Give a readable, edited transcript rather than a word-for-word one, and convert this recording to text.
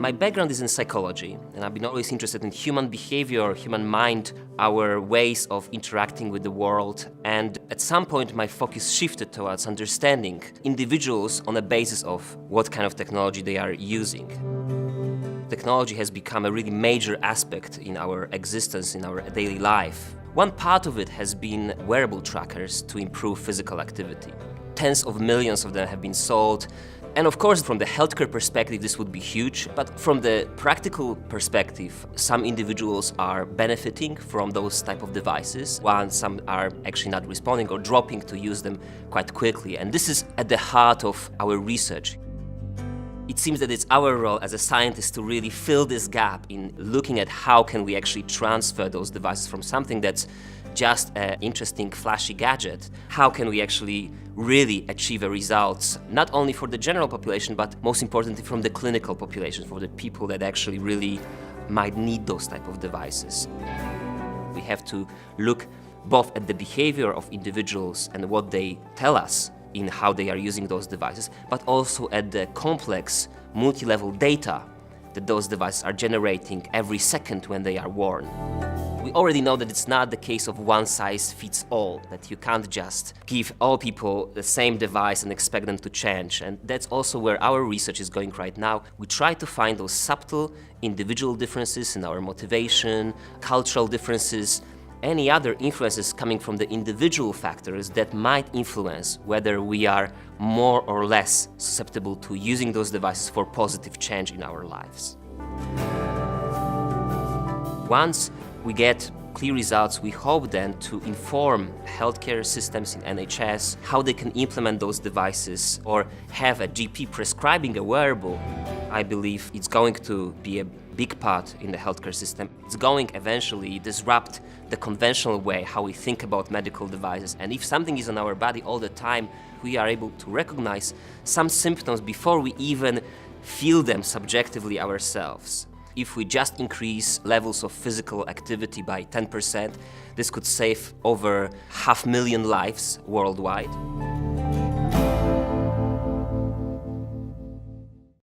My background is in psychology, and I've been always interested in human behavior, human mind, our ways of interacting with the world. And at some point, my focus shifted towards understanding individuals on a basis of what kind of technology they are using. Technology has become a really major aspect in our existence, in our daily life. One part of it has been wearable trackers to improve physical activity. Tens of millions of them have been sold. And of course, from the healthcare perspective, this would be huge. But from the practical perspective, some individuals are benefiting from those type of devices, while some are actually not responding or dropping to use them quite quickly. And this is at the heart of our research. It seems that it's our role as a scientist to really fill this gap in looking at how can we actually transfer those devices from something that's just an interesting, flashy gadget. How can we actually really achieve a result, not only for the general population, but most importantly from the clinical population, for the people that actually really might need those type of devices. We have to look both at the behavior of individuals and what they tell us in how they are using those devices, but also at the complex multi-level data that those devices are generating every second when they are worn. We already know that it's not the case of one size fits all, that you can't just give all people the same device and expect them to change. And that's also where our research is going right now. We try to find those subtle individual differences in our motivation, cultural differences, any other influences coming from the individual factors that might influence whether we are more or less susceptible to using those devices for positive change in our lives. Once we get clear results, we hope then to inform healthcare systems in NHS how they can implement those devices or have a GP prescribing a wearable. I believe it's going to be a big part in the healthcare system. It's going eventually disrupt the conventional way how we think about medical devices. And if something is on our body all the time, we are able to recognize some symptoms before we even feel them subjectively ourselves. If we just increase levels of physical activity by 10%, this could save over 500,000 lives worldwide.